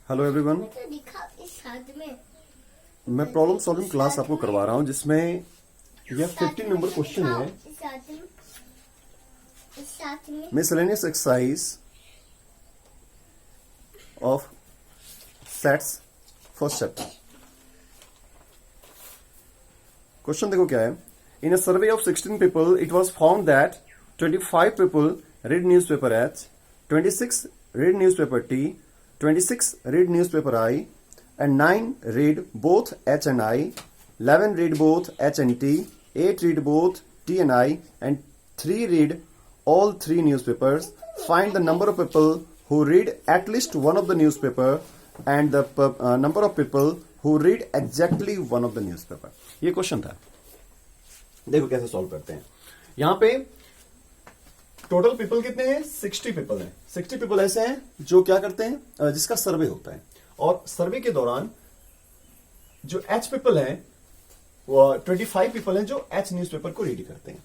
Hello everyone. मैं problem solving class आपको करवा रहा हूं जिसमें यह 15 नंबर क्वेश्चन है। Miscellaneous exercise of sets first chapter. Question देखो क्या है। In a survey of 16 people it was found that 25 people read newspaper H, 26 read newspaper T, 26 read newspaper I, and 9 read both H and I, 11 read both H and T, 8 read both T and I, and 3 read all 3 newspapers. Find the number of people who read at least one of the newspaper and the number of people who read exactly one of the newspaper. ये question था। देखो कैसे solve करते हैं। यहां पे total people कितने हैं? 60 पीपल हैं। 60 पीपल ऐसे हैं जो क्या करते हैं, जिसका सर्वे होता है, और सर्वे के दौरान जो एच पीपल हैं वो 25 पीपल हैं जो एच न्यूज़पेपर को रीड करते हैं,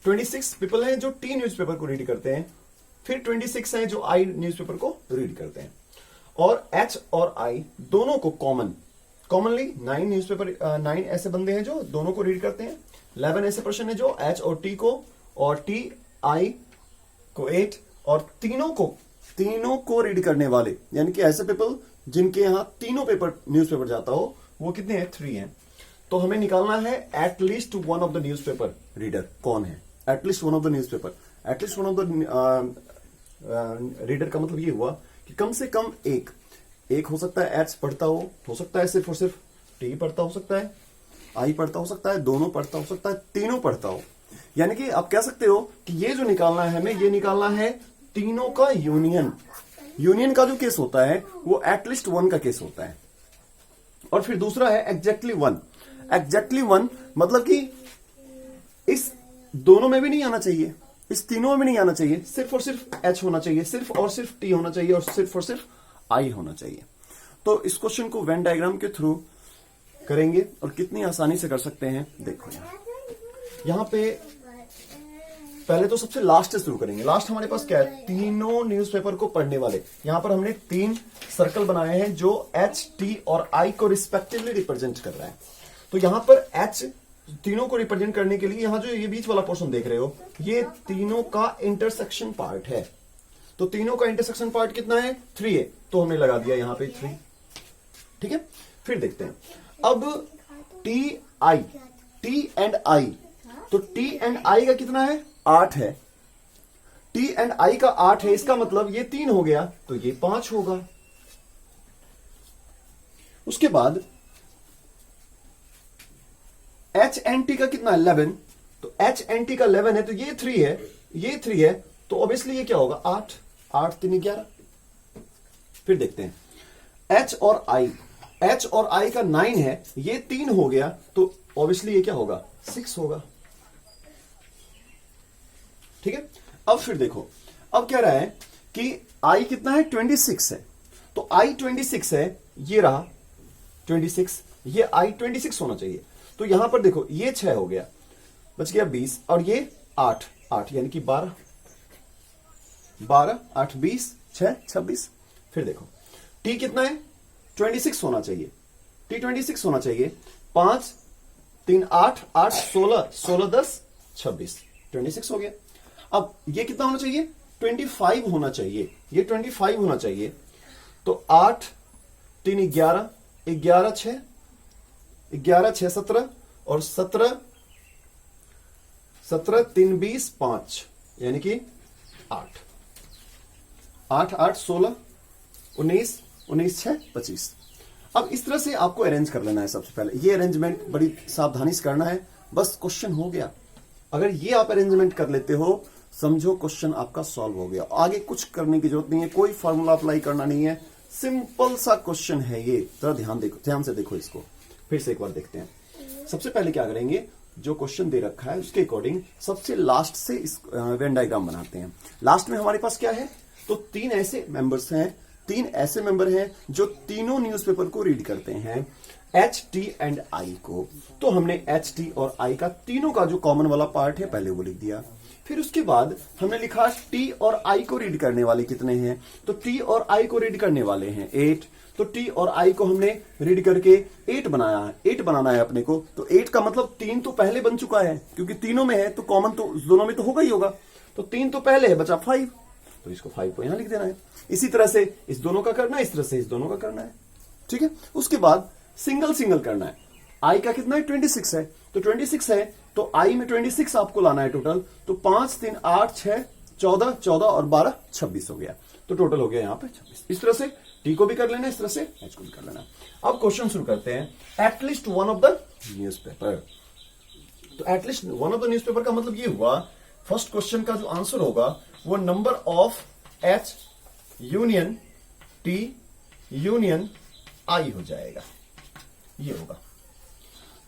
26 पीपल हैं जो टी न्यूज़पेपर को रीड करते हैं, फिर 26 हैं जो आई न्यूज़पेपर को रीड करते हैं। और एच और आई दोनों को कॉमनली 9 ऐसे बंदे हैं जो दोनों को रीड करते हैं, 11 ऐसे पर्सन है जो एच और टी को, और टी आई को 8, और तीनों को रीड करने वाले यानी कि ऐसे पीपल जिनके यहां तीनों पेपर न्यूज़पेपर जाता हो वो कितने हैं? 3 हैं। तो हमें निकालना है at least one of the newspaper reader कौन है। At least one of the newspaper, at least one of the reader का मतलब ये हुआ कि कम से कम एक हो सकता है एच पढ़ता हो सकता है सिर्फ और सिर्फ टी पढ़ता हो सकता है, आई पढ़ता हो सकता है, दोनों पढ़ता हो सकता है, तीनों पढ़ता हो। यानी कि आप कह सकते हो कि ये जो निकालना है हमें, ये निकालना है तीनों का यूनियन का जो केस होता है वो एटलीस्ट वन का केस होता है। और फिर दूसरा है एग्जैक्टली वन मतलब कि इस दोनों में भी नहीं आना चाहिए, इस तीनों में नहीं आना चाहिए, सिर्फ और सिर्फ एच होना चाहिए, सिर्फ और सिर्फ टी होना चाहिए, और सिर्फ आई होना चाहिए। तो इस क्वेश्चन को वेन डायग्राम के थ्रू करेंगे और कितनी आसानी से कर सकते हैं देखो। यहां पे पहले तो सबसे लास्ट से शुरू करेंगे। लास्ट हमारे पास क्या है? तीनों न्यूज़पेपर को पढ़ने वाले। यहां पर हमने 3 सर्कल बनाए हैं जो एच, टी और आई को रिस्पेक्टिवली रिप्रेजेंट कर रहा है। तो यहां पर एच तीनों को रिप्रेजेंट करने के लिए यहां जो ये बीच वाला पोर्शन देख रहे हो ये तीनों का इंटरसेक्शन पार्ट है। तो तीनों का इंटरसेक्शन पार्ट कितना है? 3 है, तो हमने लगा दिया यहां पे 3। ठीक है, फिर देखते हैं अब टी एंड आई। तो टी एंड आई का कितना है? 8 है। टी एंड आई का 8 है, इसका मतलब ये 3 हो गया तो ये 5 होगा। उसके बाद एच एंड टी का कितना? 11। तो एच एंड टी का 11 है, तो ये 3 है, ये 3 है, तो ऑब्वियसली ये क्या होगा? 8 8 3 11। फिर देखते हैं एच और आई का 9 है, ये 3 हो गया, तो ऑब्वियसली ये क्या होगा? 6 होगा। ठीक है, अब फिर देखो, अब कह रहा है कि आई कितना है? 26 है। तो आई 26 है, ये रहा 26, ये आई 26 होना चाहिए। तो यहां पर देखो ये 6 हो गया, बच गया 20, और ये 8 यानी कि 12 8 20 6 26। फिर देखो टी कितना है? 26 होना चाहिए, टी 26 होना चाहिए। 5 3 8 8 16 10 26 26 हो गया। अब ये कितना होना चाहिए? 25 होना चाहिए, ये 25 होना चाहिए। तो 8 3 11 11 6 17, और 17 3 20 5 यानी कि 8 8 16 19 6 25। अब इस तरह से आपको अरेंज कर लेना है। सबसे पहले ये अरेंजमेंट बड़ी सावधानी से करना है, बस क्वेश्चन हो गया। अगर ये आप अरेंजमेंट कर लेते हो समझो क्वेश्चन आपका सॉल्व हो गया। आगे कुछ करने की जरूरत नहीं है, कोई फॉर्मूला अप्लाई करना नहीं है, सिंपल सा क्वेश्चन है ये। जरा ध्यान से देखो इसको, फिर से एक बार देखते हैं। सबसे पहले क्या करेंगे, जो क्वेश्चन दे रखा है उसके अकॉर्डिंग सबसे लास्ट से इस वेन डायग्राम बनाते हैं। लास्ट में हमारे पास क्या है? तो 3 ऐसे मेंबर हैं जो तीनों न्यूज़पेपर को रीड करते हैं, एच, टी एंड आई को। तो हमने एच, टी और आई का तीनों का जो कॉमन वाला पार्ट है पहले वो लिख दिया। फिर उसके बाद हमने लिखा टी और आई को रीड करने वाले कितने हैं, तो टी और आई को रीड करने वाले हैं 8। तो टी और आई को हमने रीड करके 8 बनाया है, 8 बनाना है अपने को। तो 8 का मतलब 3 तो पहले बन चुका है, क्योंकि तीनों में है तो कॉमन तो दोनों में तो होगा ही होगा। तो 3 तो पहले है, बचा 5, तो इसको 5 को यहां लिख देना है। इसी तरह से इस दोनों का करना है, इस तरह से इस दोनों का करना है, ठीक है। उसके बाद सिंगल सिंगल करना है। आई का कितना है 26 है, तो 26 है तो आई में 26 आपको लाना है टोटल। तो 5 3 8 6 14 14 और 12 26 हो गया। तो टोटल हो गया यहां पे 26। इस तरह से टी को भी कर लेना, इस तरह से एच को भी कर लेना। अब क्वेश्चन शुरू करते हैं। At least one of the newspaper. तो at least one of the newspaper का मतलब ये हुआ, फर्स्ट क्वेश्चन का जो आंसर होगा वो number of H union T union I हो जाएगा, ये होगा।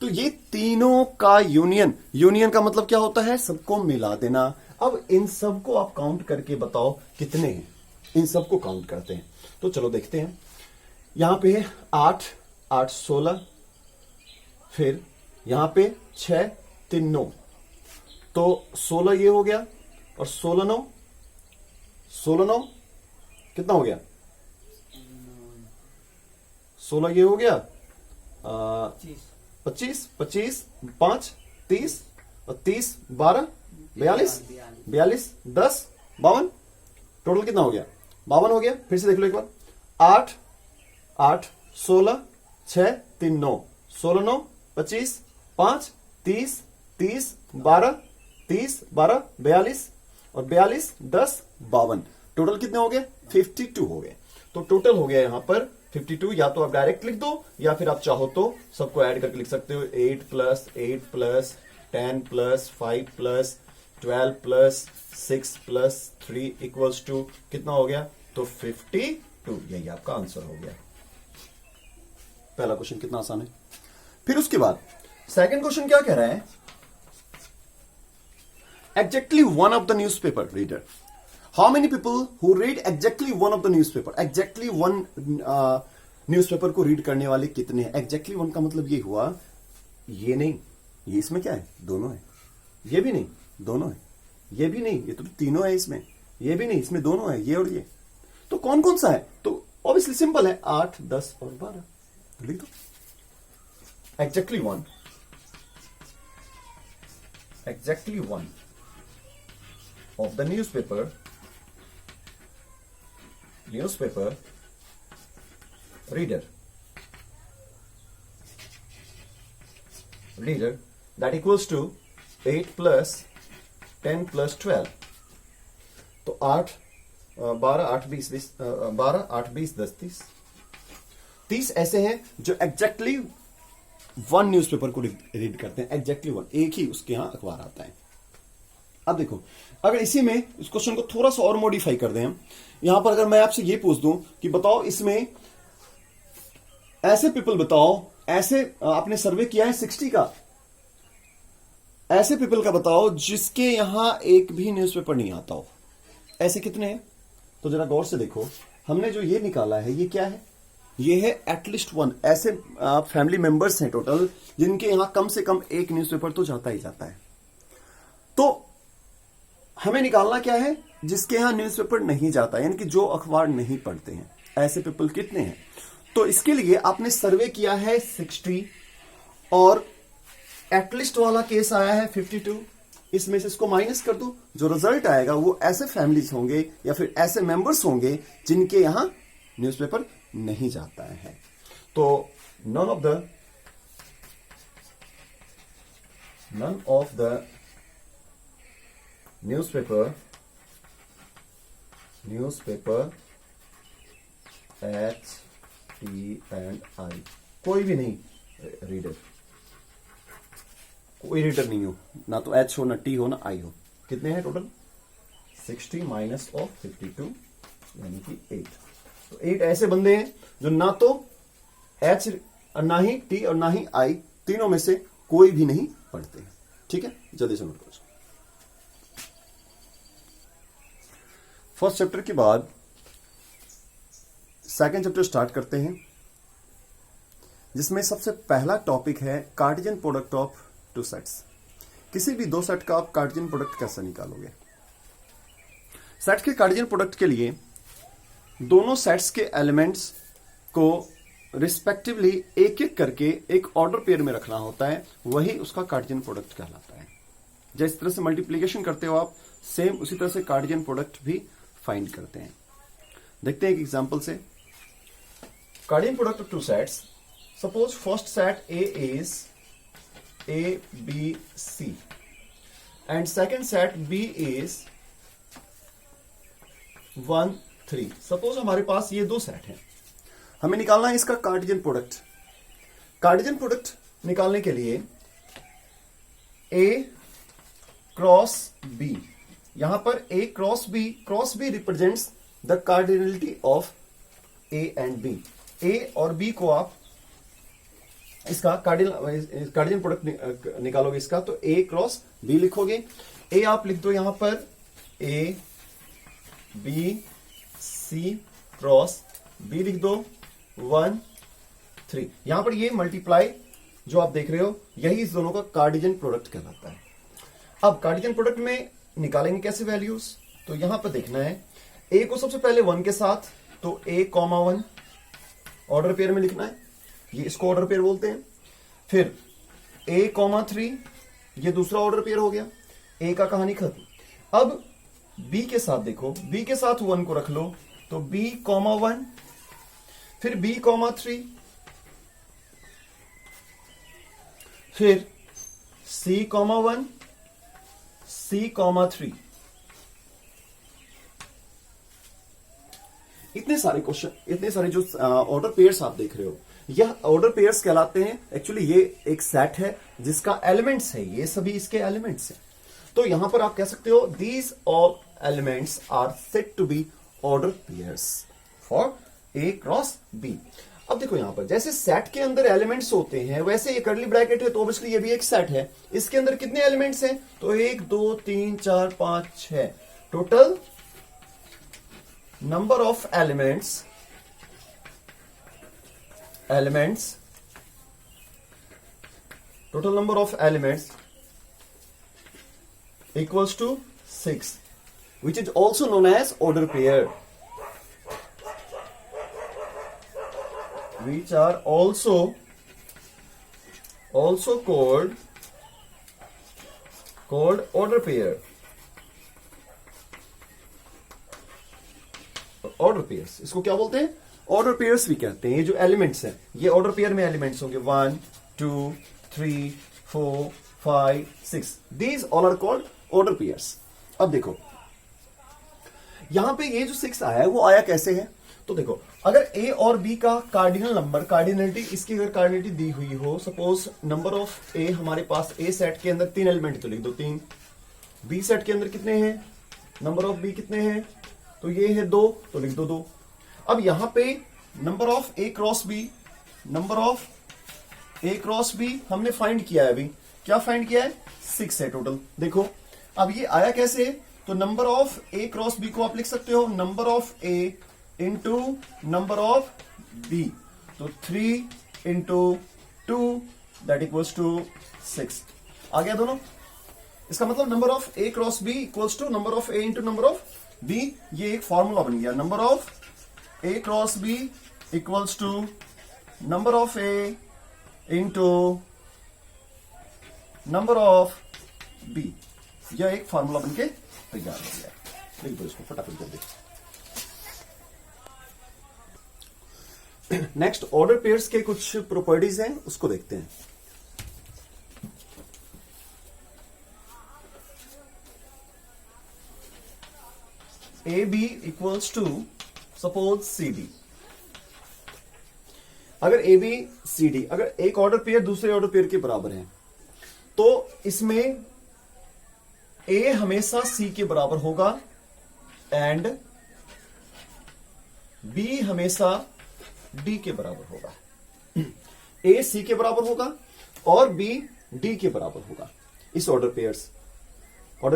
तो ये तीनों का यूनियन, यूनियन का मतलब क्या होता है, सबको मिला देना। अब इन सबको आप काउंट करके बताओ कितने हैं, इन सबको काउंट करते हैं। तो चलो देखते हैं। यहां पे 8 8 16, फिर यहां पे 6 3 9, तो 16 ये हो गया और 16 9 16 9 कितना हो गया, 16 ये हो गया 25 25 5 30 और 30 12 42 42 10 52, टोटल कितना हो गया 52 हो गया। फिर से देख लो एक बार, 8 8 16 6 3 9 16 9 25 5 30 30 12 30 12 42 और 42 10 52, टोटल कितने हो गए 52 हो गए। तो टोटल हो गया यहां पर 52। या तो आप डायरेक्ट लिख दो या फिर आप चाहो तो सबको ऐड करके लिख सकते हो। 8 plus 8 plus 10 plus 5 plus 12 plus 6 plus 3 equals to कितना हो गया, तो 52। यही आपका आंसर हो गया। पहला क्वेश्चन कितना आसान है। फिर उसके बाद सेकंड क्वेश्चन क्या कह रहा है, exactly one of the newspaper reader. How many people who read exactly one of the newspaper. Exactly one newspaper को रीड करने वाले कितने हैं। एग्जैक्टली वन का मतलब ये हुआ, ये नहीं, ये इसमें क्या है, दोनों है। ये भी नहीं, दोनों है। ये भी नहीं, ये तो तीनों है इसमें। ये भी नहीं, इसमें दोनों है, ये और ये। तो कौन कौन सा है, तो ऑब्वियसली सिंपल है, 8 10 और 12 लिख दो। Exactly one, exactly one of the newspaper reader that equals to 8 plus 10 plus 12। तो 8 12 8 20 12 8 20 10 30 ऐसे हैं जो एग्जैक्टली वन न्यूज़पेपर को रीड करते हैं। एग्जैक्टली वन, एक ही उसके यहां अखबार आता है। अब देखो, अगर इसी में इस क्वेश्चन को थोड़ा सा और मॉडिफाई कर दें हम, यहां पर अगर मैं आपसे ये पूछ दूं कि बताओ इसमें ऐसे पीपल बताओ, ऐसे आपने सर्वे किया है 60 का, ऐसे पीपल का बताओ जिसके यहां एक भी न्यूज़पेपर नहीं आता हो। ऐसे कितने हैं, तो जरा गौर से देखो। हमने जो ये निकाला है ये क्या है, ये है एटलीस्ट वन। ऐसे फैमिली मेंबर्स हैं टोटल जिनके यहां कम से कम एक न्यूज़पेपर तो जाता ही जाता है। तो हमें निकालना क्या है, जिसके यहां न्यूज़पेपर नहीं जाता, यानी कि जो अखबार नहीं पढ़ते हैं। ऐसे पीपल कितने हैं, तो इसके लिए आपने सर्वे किया है 60 और एटलीस्ट वाला केस आया है 52। इसमें से इसको माइनस कर दो, जो रिजल्ट आएगा वो ऐसे फैमिलीज होंगे या फिर ऐसे मेंबर्स होंगे जिनके यहां न्यूज़पेपर नहीं जाता है। तो none of the newspaper H T and I, कोई भी नहीं रीडर, कोई रीडर नहीं हो, ना तो एच हो ना टी हो ना आई हो। कितने हैं टोटल, 60 माइनस ऑफ 52 यानी कि 8। तो 8 ऐसे बंदे हैं जो ना तो एच ना ही टी और ना ही आई, तीनों में से कोई भी नहीं पढ़ते हैं। ठीक है, जल्दी से नोट करो। फर्स्ट चैप्टर के बाद सेकंड चैप्टर स्टार्ट करते हैं, जिसमें सबसे पहला टॉपिक है Cartesian product of two sets. किसी भी दो सेट का आप कार्टेशियन प्रोडक्ट कैसे निकालोगे? सेट के कार्टेशियन प्रोडक्ट के लिए दोनों सेट्स के एलिमेंट्स को रिस्पेक्टिवली एक एक करके एक ऑर्डर पेयर में रखना होता है, वही उसका कार्टेशियन प्रोडक्ट कहलाता है। जिस तरह से मल्टीप्लिकेशन करते हो आप, सेम उसी तरह से कार्टेशियन प्रोडक्ट भी फाइंड करते हैं। देखते हैं एक एग्जांपल से। Cartesian product of two sets, suppose first set A is A B C and second set B is 1 3। Suppose हमारे पास ये दो सेट हैं, हमें निकालना है इसका कार्टेशियन प्रोडक्ट। कार्टेशियन प्रोडक्ट निकालने के लिए A क्रॉस B, यहां पर A cross B represents the cardinality of A and B। A और B को आप इसका कार्डिनल प्रोडक्ट निकालोगे इसका, तो A क्रॉस B लिखोगे। A आप लिख दो यहां पर A B C cross B लिख दो 1 3। यहां पर ये मल्टीप्लाई जो आप देख रहे हो, यही इस दोनों का कार्टेशियन प्रोडक्ट कहलाता है। अब कार्टेशियन प्रोडक्ट में निकालेंगे कैसे वैल्यूज, तो यहां पर देखना है A को सबसे पहले 1 के साथ, तो A कॉमा 1 ऑर्डर पेयर में लिखना है, ये इसको ऑर्डर पेयर बोलते हैं। फिर A कॉमा 3, ये दूसरा ऑर्डर पेयर हो गया, A का कहानी खत्म। अब B के साथ देखो, B के साथ 1 को रख लो, तो B कॉमा 1, फिर B कॉमा 3, फिर C कॉमा 1, C कॉमा 3। इतने सारे क्वेश्चन, इतने सारे जो ऑर्डर पेयर्स आप देख रहे हो, यह ऑर्डर पेयर्स कहलाते हैं। एक्चुअली ये एक सेट है जिसका एलिमेंट्स है, ये सभी इसके एलिमेंट्स हैं। तो यहां पर आप कह सकते हो these all elements are set to be order pairs for A cross B। अब देखो यहां पर जैसे सेट के अंदर एलिमेंट्स होते हैं, वैसे ये कर्ली ब्रैकेट है, तो ऑब्वियसली ये भी एक सेट है। इसके अंदर कितने एलिमेंट्स हैं, तो 1 2 3 4 5 6, total number of elements total number of elements equals to 6, which is also known as order pair, which are also called order pair, order pairs. इसको क्या बोलते हैं, ऑर्डर पेयर्स भी कहते हैं। ये जो एलिमेंट्स हैं, ये ऑर्डर पेयर में एलिमेंट्स होंगे 1 2 3 4 5 6, these all are called order pairs. अब देखो यहां पे ये जो 6 आया है, वो आया कैसे है, तो देखो अगर A और B का कार्डिनल नंबर, कार्डिनलिटी, इसकी अगर कार्डिनलिटी दी हुई हो, सपोज नंबर ऑफ A हमारे पास A सेट के अंदर 3 एलिमेंट, तो लिख दो 3। B सेट के अंदर कितने हैं, नंबर ऑफ B कितने हैं, तो ये है 2, तो लिख दो 2। अब यहां पे number of A cross B, number of A cross B हमने फाइंड किया है। अभी क्या फाइंड किया है, 6 है टोटल। देखो अब ये आया कैसे, तो number of A cross B को आप लिख सकते हो number of A into number of B, तो 3 इंटू 2 दैट इक्वल्स टू 6। आ गया दोनों। इसका मतलब number of A cross B equals to number of A into number of B, ये एक फॉर्मूला बन गया। Number of A cross B equals to number of A into number of B, यह एक फॉर्मूला बन के तैयार हो गया। लिख दो इसको फटाफट कर दे। नेक्स्ट ऑर्डर पेयर्स के कुछ प्रॉपर्टीज हैं, उसको देखते हैं। AB equals to suppose CD। अगर AB CD अगर एक ऑर्डर पेयर दूसरे ऑर्डर पेयर के बराबर है, तो इसमें A हमेशा C के बराबर होगा एंड B हमेशा D के बराबर होगा। A C के बराबर होगा और B D के बराबर होगा। इस ऑर्डर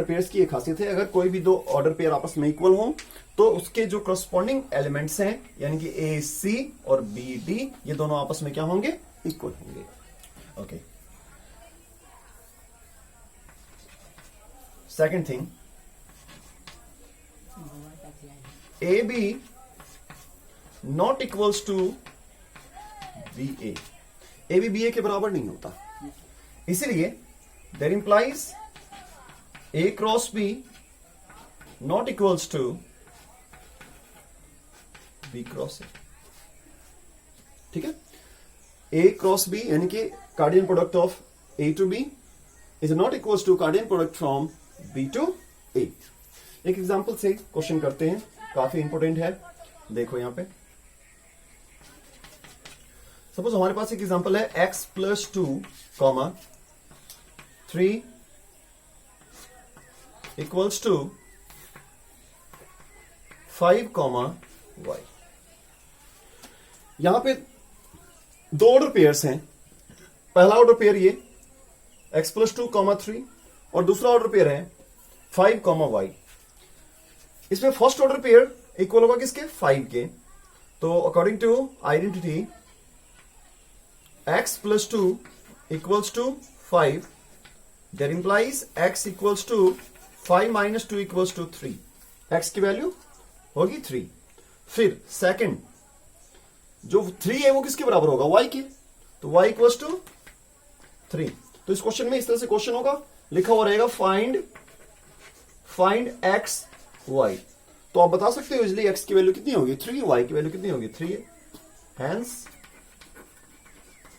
पेयर्स की एक खासियत है, अगर कोई भी दो ऑर्डर पेयर आपस में इक्वल हो, तो उसके जो करस्पॉन्डिंग एलिमेंट्स हैं, यानी कि A C और B D, ये दोनों आपस में क्या होंगे, इक्वल होंगे। Okay second thing, A B not equals to B A, A B B A के बराबर नहीं होता, इसीलिए there implies A cross B not equals to B cross A. ठीक है, ए क्रॉस बी यानी कि Cartesian product of A to B is not equals to Cartesian product from B to A. एक एग्जांपल से question करते हैं, काफी important है, देखो यहां पे सपोज हमारे पास एक एग्जांपल है x plus 2 comma 3 equals to 5 comma y। यहां पे दो ऑर्डर पेयर्स हैं, पहला ऑर्डर पेयर ये x प्लस 2 कॉमा 3 और दूसरा ऑर्डर पेयर है 5 कॉमा y। इसमें फर्स्ट ऑर्डर पेयर इक्वल होगा किसके, 5 के। तो according to identity x plus 2 equals to 5, that implies x equals to 5 minus 2 equals to 3, x की वैल्यू होगी 3। फिर सेकंड जो 3 है वो किसके बराबर होगा, y के, तो y इक्वल्स टू 3। तो इस क्वेश्चन में इस तरह से क्वेश्चन होगा, लिखा हुआ रहेगा फाइंड x y। तो आप बता सकते हो इजिली x की वैल्यू कितनी होगी 3, y की वैल्यू कितनी होगी 3, hence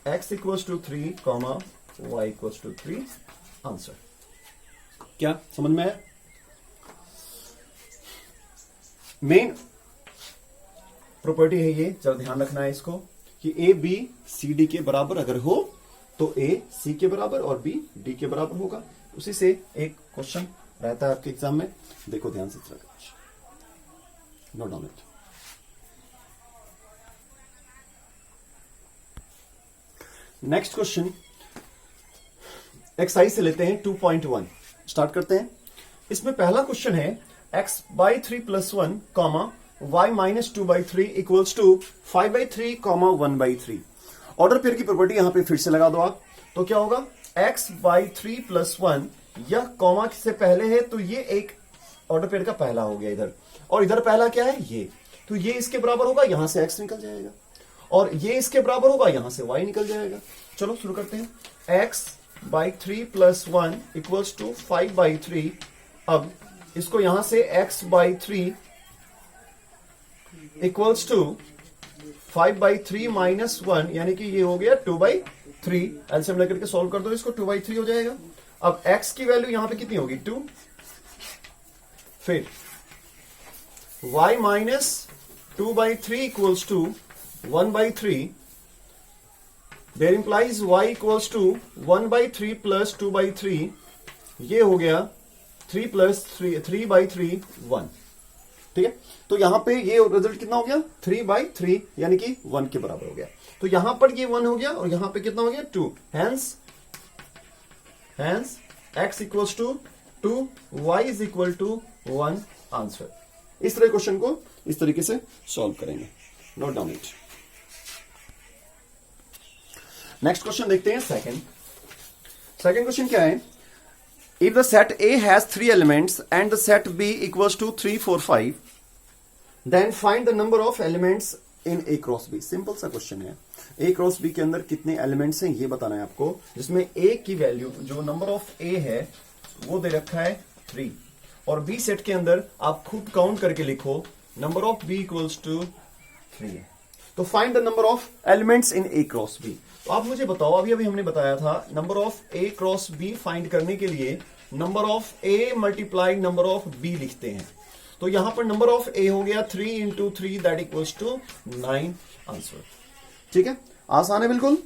x equals to 3 comma y equals to 3 answer. क्या समझ में है? मेन प्रॉपर्टी है ये, जरा ध्यान रखना है इसको कि ए बी सी डी के बराबर अगर हो तो ए सी के बराबर और बी डी के बराबर होगा। उसी से एक क्वेश्चन रहता है आपके एग्जाम में, देखो ध्यान से, note down it. Next question exercise से लेते हैं 2.1 स्टार्ट करते हैं। इसमें पहला क्वेश्चन है x by 3 plus 1 comma y minus 2 by 3 equals to 5 by 3 comma 1 by 3। Order pair की प्रॉपर्टी यहां पे फिर से लगा दो आप, तो क्या होगा x बाई 3 प्लस 1, यह कॉमा से पहले है तो ये एक ऑर्डर पेयर का पहला हो गया इधर, और इधर पहला क्या है ये, तो ये इसके बराबर होगा, यहां से x निकल जाएगा, और ये इसके बराबर होगा, यहां से y निकल जाएगा। चलो शुरू करते हैं। x by 3 plus 1 equals to 5 by 3। अब इसको यहां से x by 3 equals to 5 by 3 minus 1, यानी कि ये हो गया 2 बाई 3। एलसीएम लेकर के सॉल्व कर दो इसको, 2 बाई 3 हो जाएगा। अब x की वैल्यू यहां पे कितनी होगी 2, फिर y minus 2 by 3 equals to 1 by 3, there implies y equals to 1 by 3 plus 2 by 3, ये हो गया 3 प्लस 3 बाई 3 1। ठीक है, तो यहां पे ये रिजल्ट कितना हो गया 3 बाई 3, यानी कि 1 के बराबर हो गया। तो यहां पर ये 1 हो गया और यहां पे कितना हो गया 2, hence x equals to 2, y is equal to 1 answer. इस तरह क्वेश्चन को इस तरीके से सॉल्व करेंगे, note down it. Next question देखते हैं सेकंड क्वेश्चन क्या है, if the set A has 3 elements and the set B equals to 3 4 5, then find the number of elements in A cross B। Simple सा question है, A cross B के अंदर कितने elements हैं ये बताना है आपको, जिसमें A की वैल्यू जो नंबर ऑफ A है वो दे रखा है 3, और B सेट के अंदर आप खुद काउंट करके लिखो number of B equals to 3 है। तो find the number of elements in A cross B। तो आप मुझे बताओ, अभी हमने बताया था number of A cross B find करने के लिए number of A multiply number of B लिखते हैं। तो यहां पर नंबर ऑफ A हो गया 3 into 3 that equals to 9 answer. ठीक है, आसान है बिल्कुल।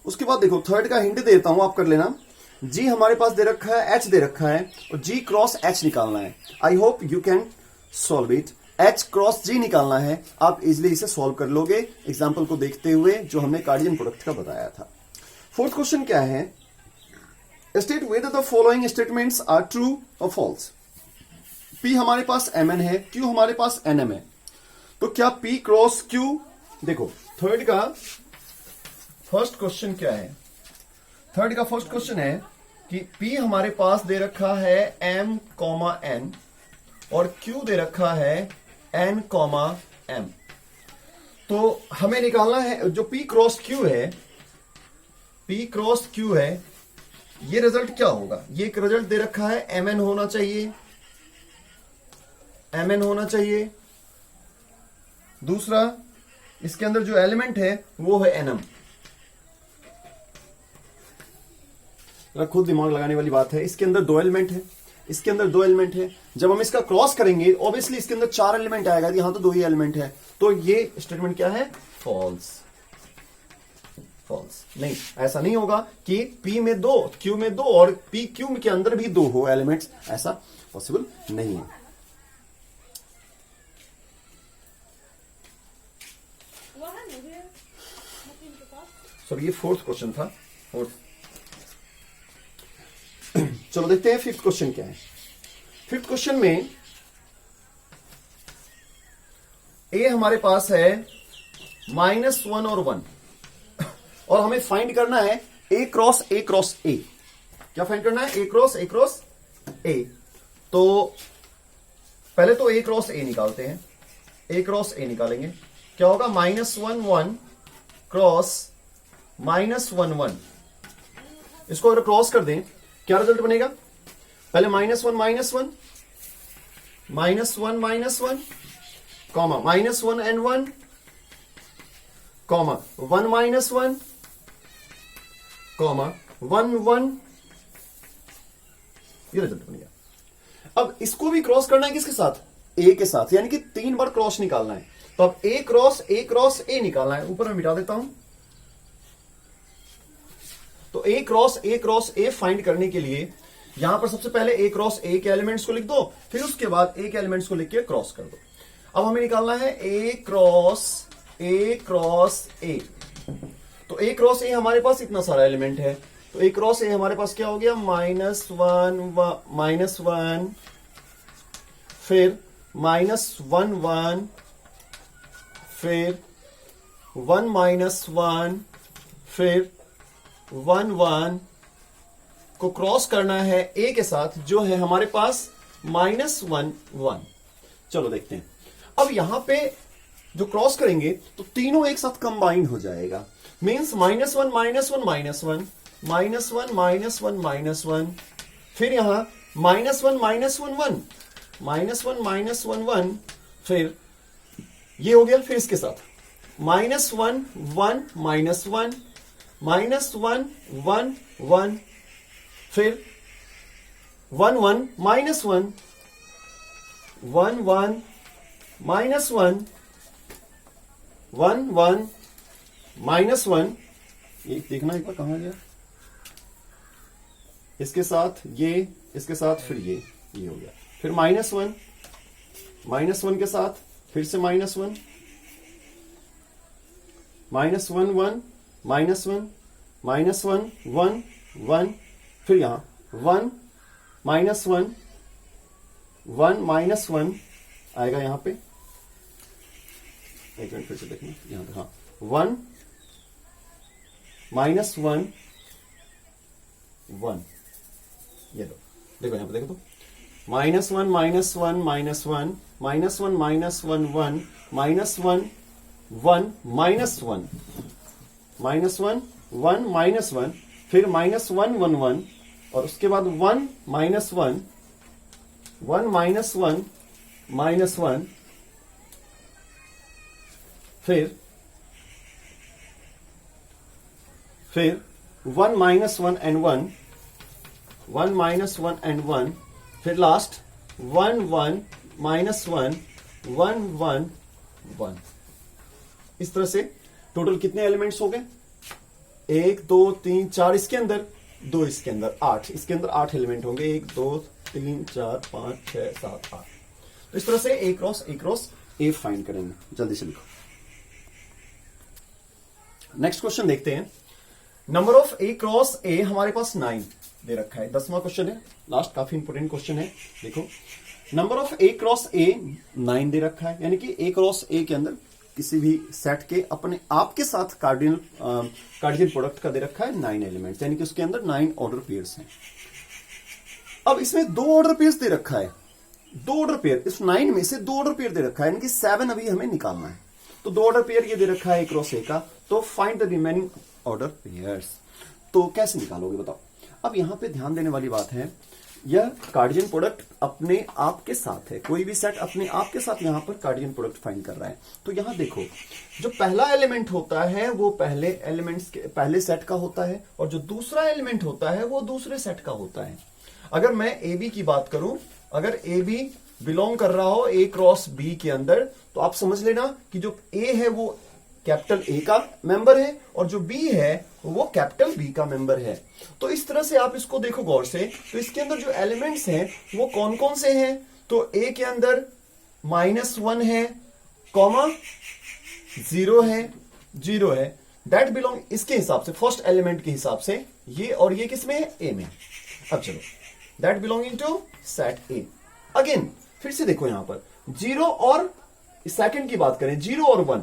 उसके बाद देखो थर्ड का हिंट देता हूं, आप कर लेना। G हमारे पास दे रखा है, H दे रखा है, और G क्रॉस H निकालना है। I hope you can solve it. H cross G निकालना है, आप इजिली इसे सॉल्व कर लोगे एग्जाम्पल को देखते हुए जो हमने कार्डियन प्रोडक्ट का बताया था। फोर्थ क्वेश्चन क्या है, state whether the following statements are true और फॉल्स। P हमारे पास Mn है, Q हमारे पास Nm है, तो क्या P क्रॉस Q, देखो थर्ड का फर्स्ट क्वेश्चन क्या है, थर्ड का फर्स्ट क्वेश्चन है कि P हमारे पास दे रखा है M, N और Q दे रखा है N, M। तो हमें निकालना है जो P क्रॉस Q है, P क्रॉस Q है, ये रिजल्ट क्या होगा? ये एक रिजल्ट दे रखा है Mn होना चाहिए, Mn होना चाहिए। दूसरा, इसके अंदर जो एलिमेंट है वो है Nm। खुद दिमाग लगाने वाली बात है, इसके अंदर दो एलिमेंट है, इसके अंदर दो एलिमेंट है। जब हम इसका क्रॉस करेंगे ऑब्वियसली इसके अंदर चार एलिमेंट आएगा, यहां तो दो ही एलिमेंट है, तो ये स्टेटमेंट क्या है? फॉल्स। फॉल्स नहीं, ऐसा नहीं होगा कि P में दो, Q में दो और P Q के अंदर भी दो हो एलिमेंट्स, ऐसा पॉसिबल नहीं है। सर ये फोर्थ क्वेश्चन था, फोर्थ। चलो देखते हैं फिफ्थ क्वेश्चन क्या है। फिफ्थ क्वेश्चन में ए हमारे पास है -1 और 1 और हमें फाइंड करना है ए क्रॉस ए क्रॉस ए। क्या फाइंड करना है? ए क्रॉस ए क्रॉस ए। तो पहले तो ए क्रॉस ए निकालते हैं, ए क्रॉस ए निकालेंगे, क्या होगा? -1 1 क्रॉस -1 1। इसको अगर क्रॉस कर दें क्या रिजल्ट बनेगा? पहले -1 -1 -1 कॉमा -1 and 1 कॉमा 1 -1 कॉमा 1 1, ये रिजल्ट बन गया। अब इसको भी क्रॉस करना है किसके साथ? ए के साथ, यानी कि 3 बार क्रॉस निकालना है। तो अब ए क्रॉस ए निकालना है। ऊपर मैं मिटा देता हूं। तो ए क्रॉस ए फाइंड करने के लिए यहां पर सबसे पहले ए क्रॉस ए के एलिमेंट्स को लिख दो, फिर उसके बाद ए के एलिमेंट्स को लिख के क्रॉस कर दो। अब हमें निकालना है ए क्रॉस ए। तो ए क्रॉस ए हमारे पास इतना सारा एलिमेंट है, तो ए क्रॉस ए हमारे पास क्या हो गया? -1 फिर -1 1 फिर 1 -1 फिर 1 1 को क्रॉस करना है ए के साथ जो है हमारे पास -1 1। चलो देखते हैं। अब यहां पे जो क्रॉस करेंगे तो तीनों एक साथ कंबाइन हो जाएगा, मींस -1 -1 -1 -1 -1 फिर यहां -1 -1 -1 फिर ये हो गया, फिर इसके साथ -1 1 -1 -1 1 1 फिर 1 1 -1 1 1 -1 1 1 -1। ये देखना एक बार कहां गया? इसके साथ ये, इसके साथ फिर ये हो गया, फिर -1 के साथ फिर से -1 -1 1 -1 1 1 फिर यहां 1 -1 1 -1 आएगा यहां पे। एक मिनट फिर से देखना यहां पे, हाँ 1 -1 1, ये लो, देखो यहां पे देखो तो -1 -1 -1 -1 -1 -1 1 -1 1 -1 -1 -1 फिर -1 1 1 और उसके बाद 1 -1 1 -1 -1 फिर 1 -1 and 1 1 -1 and 1 फिर लास्ट 1 1 -1 1 1 1। इस तरह से टोटल कितने एलिमेंट्स हो गए? 1 2 3 4 इसके अंदर, 2 इसके अंदर, 8 इसके अंदर, 8 एलिमेंट होंगे। 1 2 3 4 5 6 7 8। तो इस तरह से ए क्रॉस ए फाइंड करेंगे। जल्दी से लिखो। नेक्स्ट क्वेश्चन देखते हैं। नंबर ऑफ ए क्रॉस ए हमारे पास 9 दे रखा है। 10वां क्वेश्चन है, लास्ट, काफी इंपोर्टेंट क्वेश्चन है। देखो, नंबर ऑफ ए क्रॉस ए 9 दे रखा है, यानी कि ए क्रॉस ए के अंदर किसी भी सेट के अपने आप के साथ कार्डियल प्रोडक्ट का दे रखा है 9 एलिमेंट्स, यानी कि उसके अंदर 9 ऑर्डर पेयर्स हैं। अब इसमें 2 ऑर्डर पेयर्स दे रखा है, 2 ऑर्डर पेयर, इस 9 में से 2 ऑर्डर पेयर दे रखा है, यानी कि 7 अभी हमें निकालना है। तो 2 ऑर्डर पेयर ये दे रखा है A क्रॉस A का, तो find the remaining order pairs. तो कैसे निकालोगे बताओ। अब यहां पे ध्यान देने वाली बात है, यह कार्डियन प्रोडक्ट अपने आप के साथ है, कोई भी सेट अपने आप के साथ यहां पर कार्डियन प्रोडक्ट फाइंड कर रहा है। तो यहां देखो, जो पहला एलिमेंट होता है वो पहले एलिमेंट्स के पहले सेट का होता है, और जो दूसरा एलिमेंट होता है वो दूसरे सेट का होता है। अगर मैं ए बी की बात करूं, अगर ए बी बिलोंग कर रहा हो ए क्रॉस बी के अंदर, तो आप समझ लेना कि जो ए है वो कैपिटल ए का मेंबर है और जो बी है वो कैपिटल बी का मेंबर है। तो इस तरह से आप इसको देखो गौर से, तो इसके अंदर जो एलिमेंट्स हैं वो कौन कौन से हैं। तो ए के अंदर -1 है, कॉमा 0 है, 0 है, दैट बिलोंग, इसके हिसाब से फर्स्ट एलिमेंट के हिसाब से ये, और ये किसमें है, ए में। अब चलो, that belonging to set A. Again फिर से देखो यहां पर 0 और सेकंड की बात करें, 0 और 1,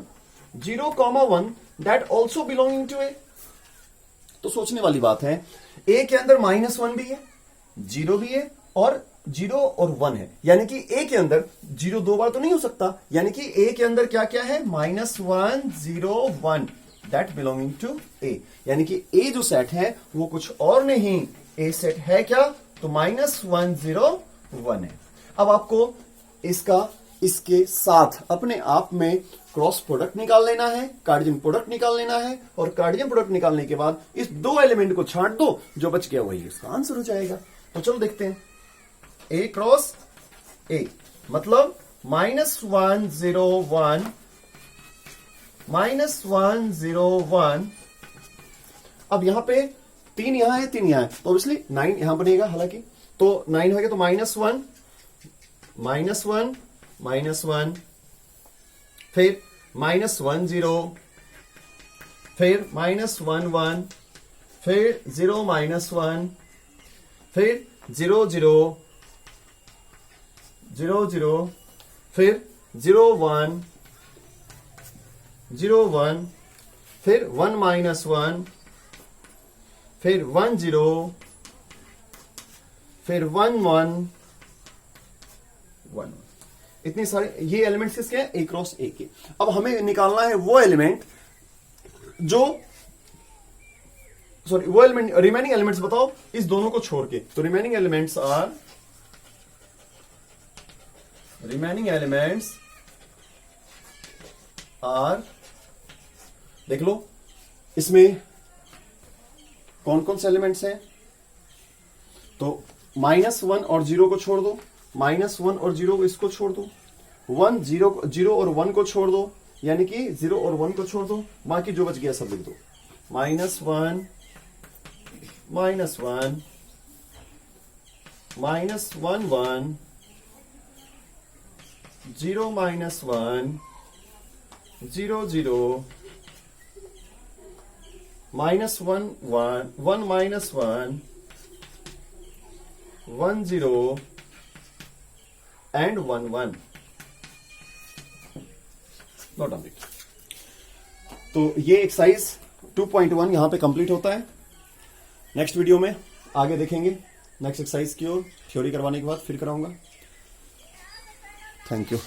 0,1 दैट ऑल्सो बिलोंगिंग टू ए। तो सोचने वाली बात है, ए के अंदर -1 भी है, 0 भी है, और 0 और 1 है, यानी कि ए के अंदर 0 2 बार तो नहीं हो सकता, यानी कि ए के अंदर क्या क्या है, -1 0 1 दैट बिलोंगिंग टू ए, यानी कि ए जो सेट है वो कुछ और नहीं, ए सेट है क्या, तो -1 0 1 है। अब आपको इसका इसके साथ अपने आप में क्रॉस प्रोडक्ट निकाल लेना है, कार्डियन प्रोडक्ट निकाल लेना है, और कार्डियन प्रोडक्ट निकालने के बाद इस 2 एलिमेंट को छांट दो, जो बच गया वही इसका आंसर हो जाएगा। तो चलो देखते हैं, ए क्रॉस ए मतलब -1 0 1 -1 0 1। अब यहां पे 3 यहां है, 3 यहां है, तो ऑब्वियसली 9 यहां बनेगा, हालांकि तो 9 हो गया, तो -1 -1 -1, फिर -1 0, फिर -1 1, फिर 0 -1, फिर 0 0 0 0, फिर 0 1 0 1, फिर 1 -1, फिर 1 0, फिर 1 1 1। इतने सारे ये एलिमेंट्स किसके हैं, ए क्रॉस ए के। अब हमें निकालना है वो एलिमेंट जो, सॉरी वो एलिमेंट, रिमेनिंग एलिमेंट्स बताओ इस दोनों को छोड़ के। तो रिमेनिंग एलिमेंट्स आर देख लो, इसमें कौन कौन से एलिमेंट्स हैं। तो -1 और 0 को छोड़ दो, -1 और 0 को इसको छोड़ दो, 1 0 और 1 को छोड़ दो, यानी कि 0 और 1 को छोड़ दो, बाकी जो बच गया सब लिख दो। -1 -1 -1 1 0 -1 0 0 -1 1 1 -1 1 0 and 1 1 नोट डाउन इट। तो ये एक्सरसाइज 2.1 यहां पे कंप्लीट होता है। नेक्स्ट वीडियो में आगे देखेंगे, नेक्स्ट एक्सरसाइज की ओर थ्योरी करवाने के बाद फिर कराऊंगा। Thank you.